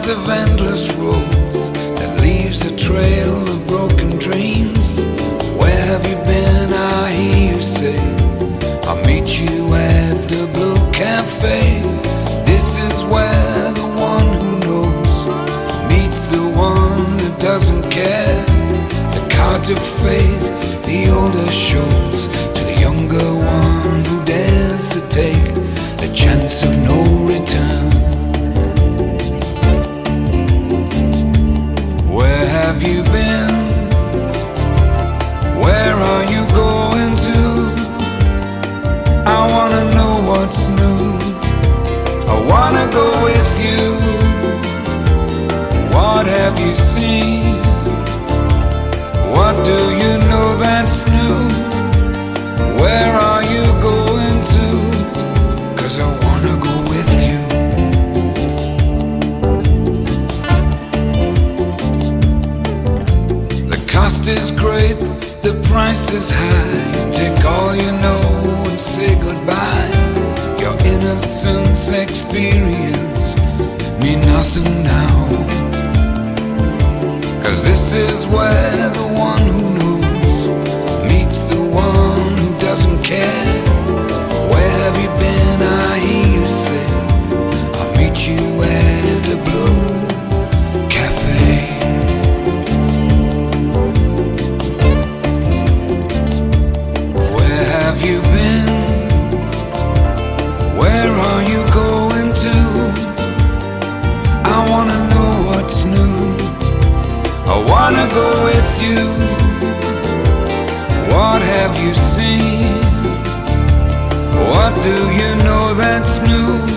miles of endless roads that leaves a trail of broken dreams. Where have you been? I hear you say, I'll meet you at the Blue Cafe. This is where the one who knows meets the one that doesn't care. The cards of fate, the older shows, to the younger one who dares to take the chance of no return. Where have you been? Where are you going to? I wanna know what's new. I wanna go with you. What have you seen? What do you know that's new? Where are you going to? 'Cause I wanna go with you. The cost is great, the price is high. Take all you know and say goodbye. Your innocence experience mean nothing now. 'Cause this is where the one who knows meets the one who doesn't care. Where have you been? I hear you say, I'll meet you at the Blue Cafe. Where have you been? Where are you going to? I wanna know what's new. I wanna go with you. What have you seen? What do you know that's new?